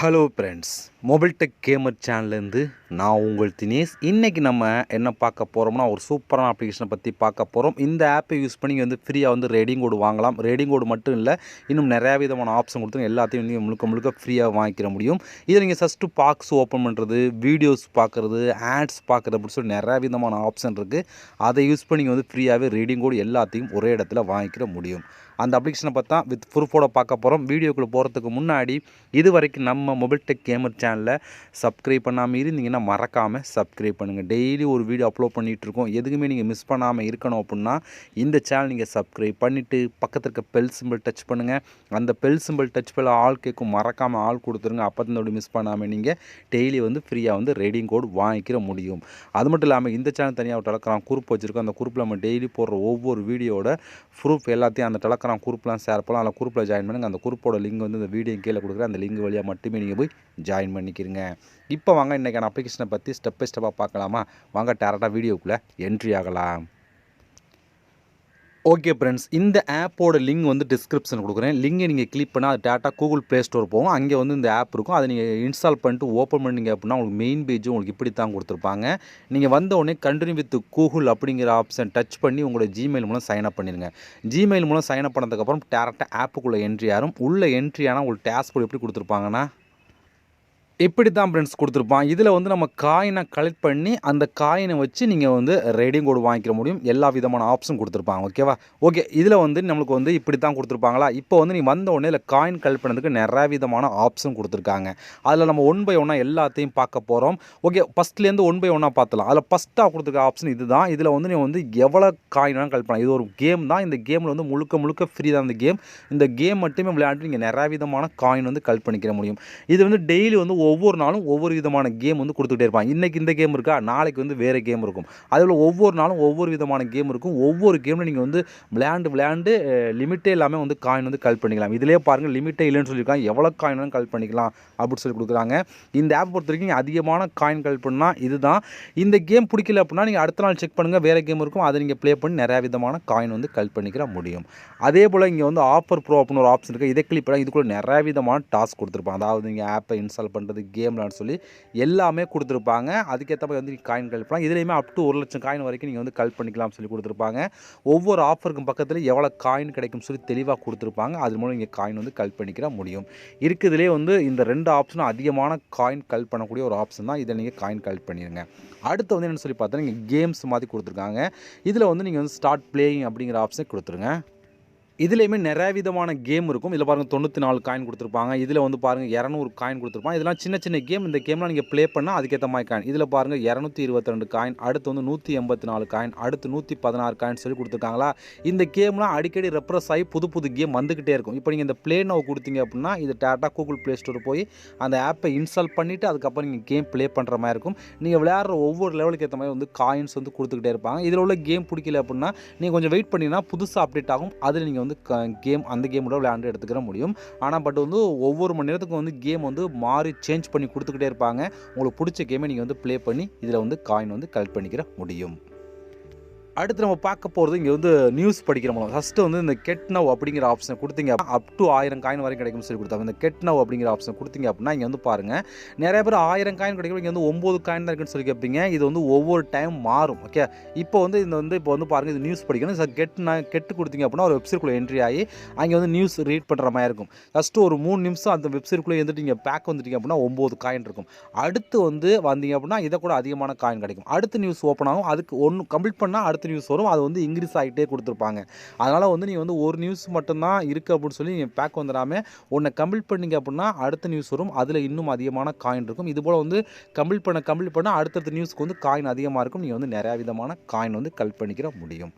Hello friends, mobile tech gamer சேனல்லேருந்து நான் உங்கள் தினேஷ். இன்றைக்கி நம்ம என்ன பார்க்க போகிறோம்னா, ஒரு சூப்பரான அப்ளிகேஷனை பற்றி பார்க்க போகிறோம். இந்த ஆப்பை யூஸ் பண்ணி ஃப்ரீயாக ரேடிங் கோடு வாங்கலாம். ரேடிங் கோடு மட்டும் இல்லை, இன்னும் நிறையா விதமான ஆப்ஷன் கொடுத்து எல்லாத்தையும் முழுக்க ஃப்ரீயாக வாங்கிக்கிற முடியும். இதை நீங்கள் ஃபஸ்ட்டு பாக்ஸ் ஓப்பன் பண்ணுறது, வீடியோஸ் பார்க்குறது, ஆட்ஸ் பார்க்குறது அப்படின்னு சொல்லி நிறையா விதமான ஆப்ஷன் இருக்குது. அதை யூஸ் பண்ணி ஃப்ரீயாகவே ரேடிங் கோடு எல்லாத்தையும் ஒரே இடத்துல வாங்கிக்கிற முடியும். அந்த அப்ளிகேஷனை பார்த்தா வித் ப்ரூஃபோட பார்க்க போகிறோம். வீடியோக்குள்ளே போகிறதுக்கு முன்னாடி இது வரைக்கும் நம்ம மொபைல் டெக் கேமர் சேனலை சப்ஸ்கிரைப் பண்ணாமல் இருந்தீங்கன்னா மறக்காமல் சப்ஸ்கிரைப் பண்ணுங்கள். டெய்லி ஒரு வீடியோ அப்லோட் பண்ணிகிட்ருக்கோம். எதுக்குமே நீங்கள் மிஸ் பண்ணாமல் இருக்கணும் அப்படின்னா இந்த சேனல் நீங்கள் சப்ஸ்கிரைப் பண்ணிவிட்டு பக்கத்தில் இருக்க பெல் சிம்பிள் டச் பண்ணுங்கள். அந்த பெல் சிம்பிள் டச் பண்ண ஆள் கேட்கும், மறக்காமல் ஆள் கொடுத்துருங்க. அப்போ தான் மிஸ் பண்ணாமல் நீங்கள் டெய்லி ஃப்ரீயாக ரேடிங் கோடு வாங்கிக்கிற முடியும். அது மட்டும் இல்லாமல் இந்த சேனல் தனியாக ஒரு டெலகிராம் குரூப் வச்சுருக்கோம். அந்த குரூப்பில் நம்ம டெய்லி போடுற ஒவ்வொரு வீடியோட ப்ரூஃப் எல்லாத்தையும் அந்த டெலகிராம் குரூப்லாம் ஷேர் பண்ணலாம். அதில் குரூப்பில் ஜாயின் பண்ணுங்கள். அந்த குரூப்போட லிங்க் இந்த வீடியோ கீழே கொடுக்குறேன். அந்த லிங்க் வழியாக மட்டுமே நீங்கள் போய் ஜாயின் பண்ணிக்கிறீங்க. இப்போ வாங்க இன்றைக்கான அப்ளிகேஷனை பற்றி ஸ்டெப் பை ஸ்டெப்பாக பார்க்கலாமா? வாங்க டேரெக்டாக வீடியோக்குள்ளே என்ட்ரி ஆகலாம். ஓகே ஃப்ரெண்ட்ஸ், இந்த ஆப்போட லிங்க் டிஸ்கிரிப்ஷன் கொடுக்குறேன். லிங்கை நீங்கள் கிளிக் பண்ணால் அது டேட்டா கூகுள் ப்ளே ஸ்டோர் போகும். அங்கே இந்த ஆப் இருக்கும். அதை நீங்கள் இன்ஸ்டால் பண்ணிட்டு ஓப்பன் பண்ணிங்க அப்படின்னா உங்களுக்கு மெயின் பேஜ் உங்களுக்கு இப்படி தான் கொடுத்துருப்பாங்க. நீங்கள் வந்த உடனே கண்டினியூ வித் கூகுள் அப்படிங்கிற ஆப்ஷன் டச் பண்ணி உங்களோட ஜிமெயில் மூலம் சைன்அப் பண்ணிடுங்க. ஜிமெயில் மூலம் சைன்அப் பண்ணதுக்கப்புறம் டேரெக்டாக ஆப்புக்குள்ளே என்ட்ரி ஆகும். உள்ள என்ட்ரி ஆனால் உங்களுக்கு டாஸ்க் எப்படி கொடுத்துருப்பாங்கன்னா இப்படி தான் ஃப்ரெண்ட்ஸ் கொடுத்துருப்பான். இதில் நம்ம காயினை கலெக்ட் பண்ணி அந்த காயினை வச்சு நீங்கள் ரேடிங் கோடு வாங்கிக்கிற முடியும். எல்லா விதமான ஆப்ஷன் கொடுத்துருப்பாங்க. ஓகேவா? ஓகே, இதில் நம்மளுக்கு இப்படி தான் கொடுத்துருப்பாங்களா? இப்போ நீ வந்த உடனே இதில் காயின் கலெக்ட் பண்ணதுக்கு நிறையா விதமான ஆப்ஷன் கொடுத்துருக்காங்க. அதில் நம்ம ஒன் பை ஒன்னாக எல்லாத்தையும் பார்க்க போகிறோம். ஓகே, ஃபஸ்ட்லேருந்து ஒன் பை ஒன்னாக பார்த்துலாம். அதில் ஃபஸ்ட்டாக கொடுத்துருக்க ஆப்ஷன் இது தான். இதில் நீ எவ்வளோ காயின் வேணாலும் கலெக்ட் பண்ணலாம். இது ஒரு கேம் தான். இந்த கேமில் முழுக்க ஃப்ரீ தான். இந்த கேம் மட்டுமே விளையாண்டு நீங்கள் நிறையா விதமான காயின் கலெக்ட் பண்ணிக்கிற முடியும். இது டெய்லி ஒவ்வொரு நாளும் ஒவ்வொரு விதமான கேம் கொடுத்துக்கிட்டே இருப்பாங்க. இன்றைக்கி இந்த கேம் இருக்கா, நாளைக்கு வேறு கேம் இருக்கும். அதில் ஒவ்வொரு நாளும் ஒவ்வொரு விதமான கேம் இருக்கும். ஒவ்வொரு கேமில் நீங்கள் விளையாண்டு லிமிட்டே இல்லாமல் காயின் கலெக்ட் பண்ணிக்கலாம். இதிலே பாருங்கள், லிமிட்டே இல்லைன்னு சொல்லியிருக்காங்க. எவ்வளோ காயின் வேணும் கலெக்ட் பண்ணிக்கலாம் அப்படின்னு சொல்லி கொடுக்குறாங்க. இந்த ஆப் பொறுத்த வரைக்கும் அதிகமான காயின் கலெக்ட் பண்ணால் இதுதான். இந்த கேம் பிடிக்கல அப்படின்னா நீங்கள் அடுத்த நாள் செக் பண்ணுங்கள், வேறு கேம் இருக்கும். அதை நீங்கள் ப்ளே பண்ணி நிறையா விதமான காயின் கலெக்ட் பண்ணிக்கிற முடியும். அதே போல் இங்கே ஆஃபர் ப்ரோ அப்படின்னு ஒரு ஆப்ஷன் இருக்குது. இதை கிளிக் பண்ணால் இதுக்குள்ளே நிறையா விதமான டாஸ்க் கொடுத்துருப்பாங்க. அதாவது நீங்கள் ஆப்பை இன்ஸ்டால் பண்ணுறது, கேம் விளாட சொல்லி எல்லாமே கொடுத்துருப்பாங்க. அதுக்கேற்ற மாதிரி நீங்கள் காயின் கலெக்ட் பண்ணலாம். இதுலேயுமே அப் டு 1,00,000 காயின் வரைக்கும் நீங்கள் கலெக்ட் பண்ணிக்கலாம்னு சொல்லி கொடுத்துருப்பாங்க. ஒவ்வொரு ஆஃபருக்கும் பக்கத்தில் எவ்வளோ காயின் கிடைக்கும் சொல்லி தெளிவாக கொடுத்துருப்பாங்க. அது மூலம் நீங்கள் காயின் கலெக்ட் பண்ணிக்கிற முடியும். இருக்குதுலே இந்த 2 ஆப்ஷனும் அதிகமான காயின் கலெக்ட் பண்ணக்கூடிய ஒரு ஆப்ஷன் தான். இதை நீங்கள் காயின் கலெக்ட் பண்ணிடுங்க. அடுத்து என்னென்னு சொல்லி பார்த்தா நீங்கள் கேம்ஸ் மாதிரி கொடுத்துருக்காங்க. இதில் நீங்கள் ஸ்டார்ட் பிளேயிங் அப்படிங்கிற ஆப்ஷனை கொடுத்துருங்க. இதுலேயுமே நிறைய விதமான கேம் இருக்கும். இதில் பாருங்கள் 94 காயின் கொடுத்துருப்பாங்க. இதில் பாருங்கள் 200 காயின் கொடுத்துருப்பாங்க. இதெல்லாம் சின்ன கேம். இந்த கேம்லாம் நீங்கள் ப்ளே பண்ணால் அதுக்கேற்ற மாதிரி காயின். இதில் பாருங்கள் 222 காயின், அடுத்து 184 காயின், அடுத்து 116 காயின் சொல்லி கொடுத்துருக்காங்களா? இந்த கேம்லாம் அடிக்கடி ரெப்ரஸ் ஆகி புது கேம் வந்துக்கிட்டே இருக்கும். இப்போ நீங்கள் இந்த ப்ளே நவ் கொடுத்தீங்க அப்படின்னா இது டேரெக்டாக கூகுள் ப்ளே ஸ்டோர் போய் அந்த ஆப்பை இன்ஸ்டால் பண்ணிவிட்டு அதுக்கப்புறம் நீங்கள் கேம் ப்ளே பண்ணுற மாதிரி இருக்கும். நீங்கள் விளையாடுற ஒவ்வொரு லெவலுக்கு ஏற்ற மாதிரி காயின்ஸ் கொடுத்துக்கிட்டே இருப்பாங்க. இதில் உள்ள கேம் பிடிக்கல அப்படின்னா நீங்கள் கொஞ்சம் வெயிட் பண்ணிங்கன்னா புதுசாக அப்டேட் ஆகும். அதில் நீங்கள் கேம் அந்த கேமோட விளையாண்டு எடுத்துக்கிற முடியும். ஆனால் ஒவ்வொரு மணி நேரத்துக்கு கேம் மாறி சேஞ்ச் பண்ணி கொடுத்துக்கிட்டே இருப்பாங்க. உங்களுக்கு பிடிச்ச கேமை நீங்கள் ப்ளே பண்ணி இதில் காயின் கலெக்ட் பண்ணிக்கிற முடியும். அடுத்து நம்ம பார்க்க போகிறது இங்கே நியூஸ் படிக்கிற மூலம். ஃபஸ்ட்டு இந்த கெட் நவ் அப்படிங்கிற ஆப்ஷனை கொடுத்தீங்க அப் டு 1000 காயின் வரைக்கும் கிடைக்கும்னு சொல்லி கொடுத்தாங்க. இந்த கெட் நவ் அப்படிங்கிற ஆப்ஷன் கொடுத்தீங்க அப்படின்னா இங்கே பாருங்கள், நிறைய பேர் 1000 காயின் கிடைக்கும். இங்கே 9 காயின் தான் இருக்குன்னு சொல்லி கேட்பீங்க. இது ஒவ்வொரு டைம் மாறும். ஓகே, இப்போ இப்போ பாருங்கள், இது நியூஸ் படிக்கணும். சார் கெட்டு கொடுத்தீங்க அப்படின்னா ஒரு வெப்சைட்குள்ளே என்ட்ரி ஆகி அங்கே நியூஸ் ரீட் பண்ணுற மாதிரி இருக்கும். ஃபஸ்ட்டு ஒரு 3 நிமிஷம் அந்த வெப்சைட்குள்ளே இருந்துட்டு நீங்கள் பேக் வந்துட்டீங்க அப்படின்னா 9 காயின் இருக்கும். அடுத்து வந்தீங்க அப்படின்னா இதை கூட அதிகமான காயின் கிடைக்கும். அடுத்து நியூஸ் ஓப்பன் ஆகும். அதுக்கு ஒன்று கம்ப்ளீட் பண்ணால் அடுத்த நியூஸ் வரும். அது இன்க்ரீஸ் ஆகிட்டே கொடுத்துருப்பாங்க. அதனால் நீங்கள் ஒரு நியூஸ் மட்டும்தான் இருக்குது அப்படின்னு சொல்லி நீங்கள் பேக் வந்துடாமல் ஒன்றை கம்ப்ளீட் பண்ணிங்க அப்படின்னா அடுத்த நியூஸ் வரும். அதில் இன்னும் அதிகமான காயின் இருக்கும். இதுபோல் கம்ப்ளீட் பண்ண அடுத்தடுத்த நியூஸ்க்கு காயின் அதிகமாக இருக்கும். நீங்கள் நிறையா விதமான காயின் கலெக்ட் பண்ணிக்கிற முடியும்.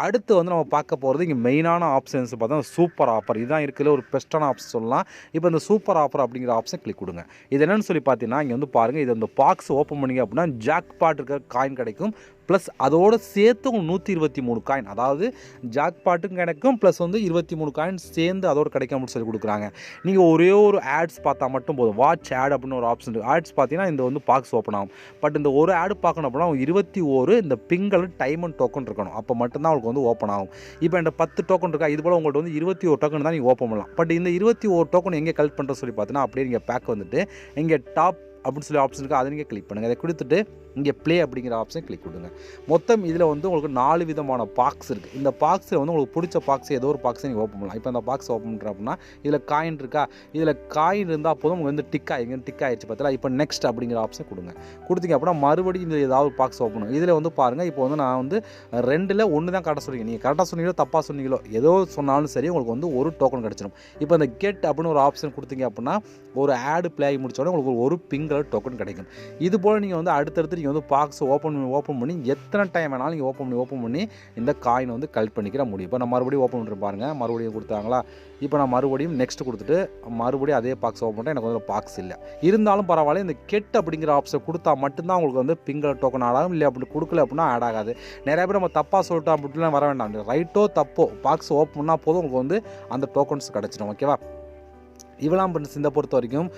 அடுத்து நம்ம பார்க்க போகிறது இங்கே மெயினான ஆப்ஷன்ஸ் பார்த்தா சூப்பர் ஆஃபர். இதுதான் இருக்கிற ஒரு பெஸ்ட்டான ஆப்ஷன் சொல்லலாம். இப்போ இந்த சூப்பர் ஆஃபர் அப்படிங்கிற ஆப்ஷன் கிளிக் கொடுங்க. இது என்னென்னு சொல்லி பார்த்தீங்கன்னா இங்கே பாருங்கள், இது பாக்ஸ் ஓப்பன் பண்ணிங்க அப்படின்னா ஜாக் பாட் இருக்கிற காயின் கிடைக்கும். ப்ளஸ் அதோடு சேர்த்து உங்களுக்கு 123 காயின், அதாவது ஜாக்பாட்டும் கிடைக்கும் ப்ளஸ் வந்து 23 காயின் சேர்ந்து அதோடு கிடைக்கும் அப்படின்னு சொல்லி கொடுக்குறாங்க. நீங்கள் ஒரே ஒரு ஆட்ஸ் பார்த்தா மட்டும் போதும். வாட்ச் ஆட் அப்படின்னு ஒரு ஆப்ஷன் இருக்குது. ஆட்ஸ் பார்த்தீங்கன்னா இந்த வந்து பாக்ஸ் ஓப்பன் ஆகும். பட் இந்த ஒரு ஆடு பார்க்கணும் அப்படின்னா 21 இந்த பிங்கல் டைமண்ட் டோக்கன் இருக்கணும். அப்போ மட்டும்தான் உங்களுக்கு வந்து ஓப்பன் ஆகும். இப்போ இந்த 10 டோக்கன் இருக்கா, இது போல் உங்கள்கிட்ட வந்து 21 டோக்கன் தான் நீங்கள் ஓப்பன் பண்ணலாம். பட் இந்த 21 டோக்கன் எங்கே கலெக்ட் பண்ணுறது சொல்லி பார்த்தீங்கன்னா, அப்படியே நீங்கள் பேக் வந்துட்டு இங்கே டாப் அப்படின்னு சொல்லி ஆப்ஷன் இருக்குது, அதை நீங்கள் கிளிக் பண்ணுங்கள். அதை கொடுத்துட்டு இங்கே ப்ளே அப்படிங்கிற ஆப்ஷன் கிளிக் கொடுங்க. மொத்தம் இதில் வந்து உங்களுக்கு 4 விதமான பாக்ஸ் இருக்குது. இந்த பாக்ஸில் வந்து உங்களுக்கு பிடிச்ச பாக்ஸ் ஏதோ ஒரு பாக்ஸை நீங்கள் ஓப்பன் பண்ணலாம். இப்போ அந்த பாக்ஸ் ஓப்பன் பண்ணுற அப்படின்னா இதில் காயின் இருக்கா, இதில் காயின் இருந்தால் போதும் உங்களுக்கு வந்து டிக் ஆகிடுச்சு பார்த்தீங்களா. இப்போ நெக்ஸ்ட் அப்படிங்கிற ஆப்ஷன் கொடுங்க. கொடுத்தீங்க அப்படின்னா மறுபடியும் இதில் ஏதாவது பாக்ஸ் ஓப்பன் பண்ணும். இதில் வந்து பாருங்கள், இப்போ வந்து நான் வந்து 2ல் 1 தான் கரெக்டாக சொல்லிங்க. நீங்கள் கரெக்டாக சொன்னீங்களோ தப்பாக சொன்னீங்களோ ஏதோ சொன்னாலும் சரி உங்களுக்கு வந்து ஒரு டோக்கன் கிடச்சிடும். இப்போ இந்த கெட் அப்படின்னு ஒரு ஆப்ஷன் கொடுத்தீங்க அப்படின்னா ஒரு ஆடு ப்ளே ஆகி முடிச்சோடனே உங்களுக்கு ஒரு பிங்க் கலர் டோக்கன் கிடைக்கும். இது போல் நீங்கள் வந்து அடுத்தடுத்து நீங்கள் வந்து பாக்ஸ் ஓப்பன் பண்ணி எத்தனை டைம் வேணாலும் நீங்கள் ஓப்பன் பண்ணி இந்த காயினை வந்து கலெக்ட் பண்ணிக்கிற முடியும். இப்போ நான் மறுபடியும் ஓப்பன் பண்ணுறேன் பாருங்கள், மறுபடியும் கொடுத்தாங்களா. இப்போ நான் மறுபடியும் நெக்ஸ்ட் கொடுத்துட்டு மறுபடியும் அதே பாக்ஸ் ஓப்பன் பண்ணிட்டேன். எனக்கு வந்து பாக்ஸ் இல்லை, இருந்தாலும் பரவாயில்ல. இந்த கெட் அப்படிங்கிற ஆப்ஷன் கொடுத்தா மட்டும்தான் உங்களுக்கு வந்து பிங்க் கலர் டோக்கன் ஆட் ஆகும். இல்லை அப்படி கொடுக்கல அப்படின்னா ஆட் ஆகாது. நிறைய பேர் நம்ம தப்பாக சொல்லிட்டோம் அப்படின்லாம் வர வேண்டாம். ரைட்டோ தப்போ பாக்ஸ் ஓப்பன் பண்ணால் போதும் உங்களுக்கு வந்து அந்த டோக்கன்ஸ் கிடச்சிடும். ஓகேவா. இவெல்லாம் இந்த பொறுத்த வரைக்கும்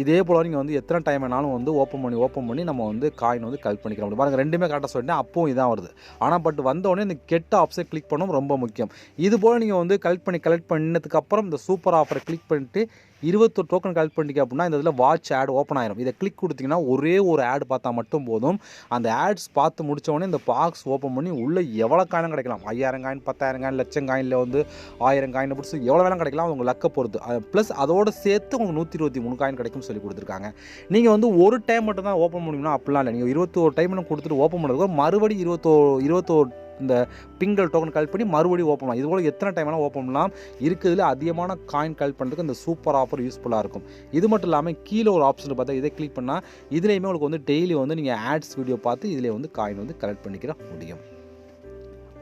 இதே போல் நீங்கள் வந்து எத்தனை டைம் வேணாலும் வந்து ஓப்பன் பண்ணி நம்ம வந்து காயின் வந்து கலெக்ட் பண்ணிக்கிற முடியும். பாருங்கள், ரெண்டுமே கரெக்டாக சொல்லிட்டேன். அப்பவும் இதான் வருது. ஆனால் பட் வந்தோடனே இந்த கெட்ட ஆப்ஷன் கிளிக் பண்ணவும் ரொம்ப முக்கியம். இது போல் நீங்கள் வந்து கலெக்ட் பண்ணதுக்கப்புறம் இந்த சூப்பர் ஆஃபரை கிளிக் பண்ணிட்டு 21 டோக்கன் கலெக்ட் பண்ணிக்க அப்படின்னா இந்த இதில் வாட்ச் ஆட் ஓப்பன் ஆயிரும். இதை கிளிக் கொடுத்தீங்கன்னா ஒரே ஒரு ஆட் பார்த்தா மட்டும் போதும். அந்த ஆட்ஸ் பார்த்து முடித்தோடனே இந்த பாக்ஸ் ஓப்பன் பண்ணி உள்ளே எவ்வளோ காயினும் கிடைக்கலாம். 5000 காயின், 10,000 காயின், லட்சம் காயினில் வந்து 1000 காயின் பிடிச்சி எவ்வளோ வேணாலும் கிடைக்கலாம். உங்கள் லக்கை பொறுத்து. ப்ளஸ் அதோடு சேர்த்து உங்களுக்கு 123 காயின் கிடைக்கும் சொல்லி கொடுத்துருக்காங்க. நீங்கள் வந்து ஒரு டைம் மட்டும் தான் ஓப்பன் பண்ணணும்னா அப்படிலாம் இல்லை. நீங்கள் 21 டைம் கொடுத்துட்டு ஓப்பன் பண்ணுறதுக்கு மறுபடியும் 21 இந்த பிங்கல் டோக்கன் கலெக்ட் பண்ணி மறுபடியும் ஓப்பன் பண்ணலாம். இதுபோல் எத்தனை டைம் வேணால் ஓப்பன் பண்ணலாம். இருக்கிறதுல அதிகமான காயின் கலெக்ட் பண்ணுறதுக்கு இந்த சூப்பர் ஆஃபர் யூஸ்ஃபுல்லாக இருக்கும். இது மட்டும் இல்லாமல் கீழே ஒரு ஆப்ஷன் பார்த்தா இதை கிளிக் பண்ணால் இதுலேயுமே உங்களுக்கு வந்து டெய்லி வந்து நீங்கள் ஆட்ஸ் வீடியோ பார்த்து இதில் வந்து காயின் வந்து கலெக்ட் பண்ணிக்கிற முடியும்.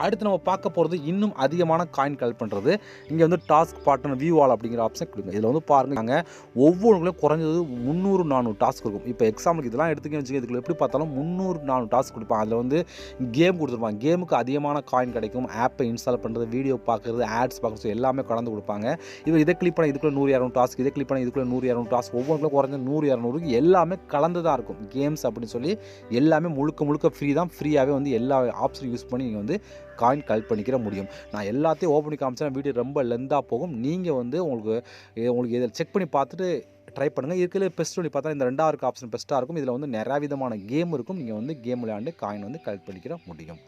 அடுத்து நம்ம பார்க்க போகிறது இன்னும் அதிகமான காயின் கலெக்ட் பண்ணுறது. இங்கே வந்து டாஸ்க் பார்ட்னர் வியூ ஆல் அப்படிங்கிற ஆப்ஷன் கொடுங்க. இதில் வந்து பாருங்க, ஒவ்வொன்றுலையும் குறைஞ்சது 300-400 டாஸ்க் இருக்கும். இப்போ எக்ஸாம்பிளுக்கு இதெல்லாம் எடுத்துக்கன்னு வச்சுக்கோங்க, இதுக்குள்ள எப்படி பார்த்தாலும் 300-400 டாஸ்க் கொடுப்பாங்க. அதில் வந்து கேம் கொடுத்துருப்பாங்க. கேமுக்கு அதிகமான காயின் கிடைக்கும். ஆப்பை இன்ஸ்டால் பண்ணுறது, வீடியோ பார்க்குறது, ஆட்ஸ் பார்க்குறது எல்லாமே கலந்து கொடுப்பாங்க. இதை கிளிக் பண்ண இதுக்குள்ள 100-200 டாஸ்க், இதை கிளிக் பண்ண இதுக்குள்ள 100-200 டாஸ்க், ஒவ்வொன்றுக்கும் குறைஞ்ச 100-200 எல்லாமே கலந்து தான் இருக்கும். கேம்ஸ் அப்படின்னு சொல்லி எல்லாமே முழுக்க ஃப்ரீ தான். ஃப்ரீயாகவே வந்து எல்லா ஆப்ஷனும் யூஸ் பண்ணி நீங்கள் வந்து காயின் கலெக்ட் பண்ணிக்கிற முடியும். நான் எல்லாத்தையும் ஓப்பன் பண்ணி காமிச்சேன், வீடியோ ரொம்ப லெந்தாக போகும். நீங்கள் வந்து உங்களுக்கு இதை செக் பண்ணி பார்த்துட்டு ட்ரை பண்ணுங்கள். இருக்கிற பெஸ்ட் சொல்லி பார்த்தா இந்த 2வது ஆப்ஷன் பெஸ்ட்டாக இருக்கும். இதில் வந்து நிறையா விதமான கேம் இருக்கும். நீங்கள் வந்து கேம் விளையாண்டு காயின் வந்து கலெக்ட் பண்ணிக்கிற முடியும்.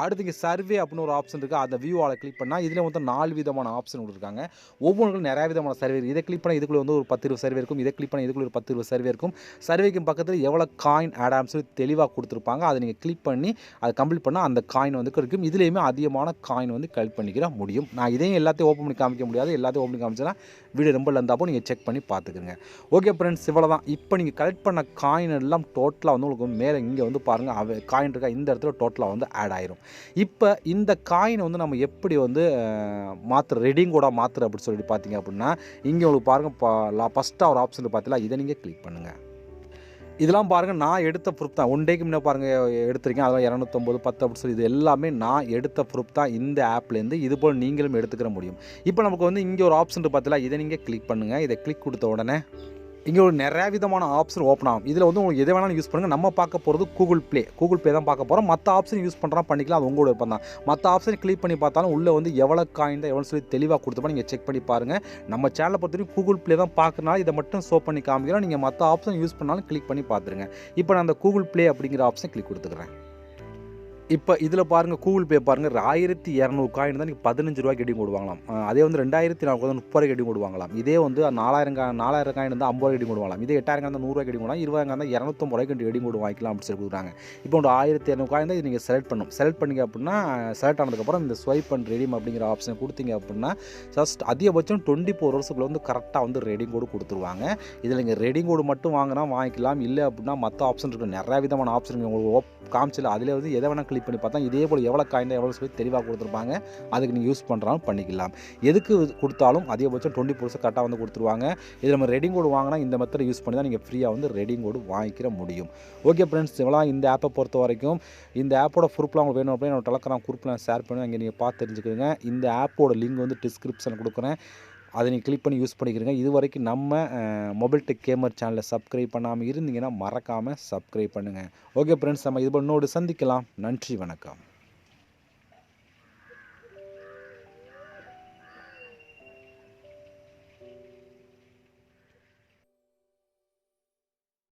அடுத்து இங்கே சர்வே அப்படின்னு ஒரு ஆப்ஷன் இருக்குது. அந்த வியூ ஆளை கிளிக் பண்ணால் இதில் வந்து 4 விதமான ஆப்ஷன் கொடுத்துருக்காங்க. ஒவ்வொன்றுக்கும் நிறையா விதமான சர்வே. இதை கிளிக் பண்ணால் இதுக்குள்ளே வந்து ஒரு 10-20 சர்வே இருக்கும். இதை கிளிக் பண்ணால் இதுக்குள்ள ஒரு 10-20 சர்வே இருக்கும். சர்வேக்கு பக்கத்தில் எவ்வளோ காயின் ஆட் ஆகும் சொல்லி தெளிவாக கொடுத்துருப்பாங்க. அதை நீங்கள் கிளிக் பண்ணி அதை கம்ப்ளீட் பண்ணால் அந்த காயின் வந்து இருக்கும். இதுலேயுமே அதிகமான காயின் வந்து கலெக்ட் பண்ணிக்கிற முடியும். நான் இதையும் எல்லாத்தையும் ஓப்பன் பண்ணி காமிக்க முடியாது. எல்லாத்தையும் ஓப்பன் பண்ணி காமிச்சேன்னா வீடியோ ரொம்ப லெந்தாப்போ நீங்கள் செக் பண்ணி பார்த்துக்குங்க. ஓகே ஃப்ரெண்ட்ஸ், இவ்வளோ தான். இப்போ நீங்கள் கலெக்ட் பண்ண காயின் எல்லாம் டோட்டலாக வந்து உங்களுக்கு மேலே இங்கே வந்து பாருங்கள் காயின் இருக்கா, இந்த இடத்துல டோட்டலாக வந்து ஆட் ஆயிரும். இப்போ இந்த காயின் வந்து நம்ம எப்படி வந்து ரெடிங் கூட மாற்றுற அப்படின்னு சொல்லிட்டு பார்த்தீங்க அப்படின்னா இங்கே உங்களுக்கு பாருங்கள், ஃபஸ்ட்டாக ஒரு ஆப்ஷன் பார்த்தீங்களா, இதை நீங்கள் கிளிக் பண்ணுங்கள். இதெல்லாம் பாருங்கள், நான் எடுத்த ப்ரூஃப் தான். 1 டேக்கு முன்னே பாருங்கள் எடுத்திருக்கேன். அதெல்லாம் 250, 10 அப்படின்னு சொல்லி இது எல்லாமே நான் எடுத்த ப்ரூஃப் தான் இந்த ஆப்லேருந்து. இது போல் நீங்களும் எடுத்துக்கிற முடியும். இப்போ நமக்கு வந்து இங்கே ஒரு ஆப்ஷன் பார்த்தீங்களா, இதை நீங்கள் கிளிக் பண்ணுங்கள். இதை கிளிக் கொடுத்த உடனே இங்கே ஒரு நிறையா விதமான ஆப்ஷன் ஓப்பன் ஆகும். இதில் வந்து உங்களுக்கு எதை வேணாலும் யூஸ் பண்ணுங்கள். நம்ம பார்க்க போகிறது கூகுள் ப்ளே தான் பார்க்க போகிறோம். மற்ற ஆப்ஷன் யூஸ் பண்ணுறா பண்ணிக்கலாம், அது உங்களோட விருப்பம் தான். மற்ற ஆப்ஷன் கிளிக் பண்ணி பார்த்தாலும் உள்ளே வந்து எவ்வளோ காயின் தான் எவ்வளோ சொல்லி தெளிவாக கொடுத்தப்போ நீங்கள் செக் பண்ணி பாருங்கள். நம்ம சேனலை பொறுத்தவரைக்கும் கூகுள் ப்ளே தான் பார்க்கறனால இதை மட்டும் ஷோ பண்ணி காமிக்கிறோம். நீங்கள் மற்ற ஆப்ஷன் யூஸ் பண்ணாலும் கிளிக் பண்ணி பார்த்துருங்க. இப்போ நான் அந்த கூகுள் ப்ளே அப்படிங்கிற ஆப்ஷன் கிளிக் கொடுத்துக்கிறேன். இப்போ இதில் பாருங்கள், கூகுள் பே பாருங்கள், 1200 காயின் தான் நீங்கள் 15 ரூபாய்க்கு எடிங் கொடுவாங்களாம். அதே வந்து 2400 வந்து 30 ரூபாய்க்கு எடிங் கொடுவாங்களாம். இதே வந்து 4000 காயின் வந்து 50 ரூபாய்க்கு எடிங் கொடுவாங்களாம். இதே 8000 காயின் 100 ரூபாய்க்கு எடிங் கொடுவாங்க. 20000 தான் 250 ரூபாய்க்கு எடிங் கொடு வாங்கிக்கலாம் அப்படின்னு சொல்லி கொடுக்குறாங்க. இப்போ ஒரு 1200 காயின் தான் இது நீங்கள் செலக்ட் பண்ணணும். செலக்ட் பண்ணிங்க அப்படின்னா செலக்ட் ஆனதுக்கப்புறம் இந்த ஸ்வைப் அண்ட் ரெடீம் அப்படிங்கிற ஆப்ஷன் கொடுத்தீங்க அப்படின்னா ஜஸ்ட் அதிகபட்சம் 24 ஹவர்ஸுக்குள்ள வந்து கரெக்டாக வந்து ரெடிங் கோடு கொடுத்துருவாங்க. இதில் நீங்கள் ரெடிங் கோடு மட்டும் வாங்கினா வாங்கிக்கலாம். இல்லை அப்படின்னா மற்ற ஆப்ஷன் இருக்குது. நிறையா விதமான ஆப்ஷன் உங்களுக்கு காமிச்சில அதில் வந்து எதை வேணால் கிளிக் ரெடி பண்ணி பார்த்தா இதே போல் எவ்வளோ காயின் எவ்வளோ சொல்லி தெளிவாக கொடுத்துருப்பாங்க. அதுக்கு நீங்கள் யூஸ் பண்ணுறாலும் பண்ணிக்கலாம். எதுக்கு கொடுத்தாலும் அதிகபட்சம் 20% கரெக்டாக வந்து கொடுத்துருவாங்க. இதில் நம்ம ரெடிங் கோடு வாங்கினா இந்த மெத்தட் யூஸ் பண்ணி தான் நீங்கள் ஃப்ரீயாக வந்து ரெடிங் கோடு வாங்கிக்கிற முடியும். ஓகே ஃப்ரெண்ட்ஸ், இவ்வளோ இந்த ஆப்பை பொறுத்த வரைக்கும். இந்த ஆப்போட ப்ரூஃப்லாம் உங்களுக்கு வேணும் அப்படின்னா என்னோட டெலகிராம் குரூப்பில் நான் ஷேர் பண்ணுவேன். அங்கே நீங்கள் பார்த்து தெரிஞ்சுக்கோங்க. இந்த ஆப்போட லிங்க் வந்து டிஸ்கிரிப்ஷன் கொடுக்குறேன். அதை நீங்கள் கிளிக் பண்ணி யூஸ் பண்ணிக்கிறீங்க. இது வரைக்கும் நம்ம மொபைல் டெக் கேமர் சேனலை சப்ஸ்கிரைப் பண்ணாமல் இருந்தீங்கன்னா மறக்காமல் சப்ஸ்கிரைப் பண்ணுங்கள். ஓகே ஃப்ரெண்ட்ஸ், நம்ம இது இன்னொரு சந்திக்கலாம். நன்றி, வணக்கம்.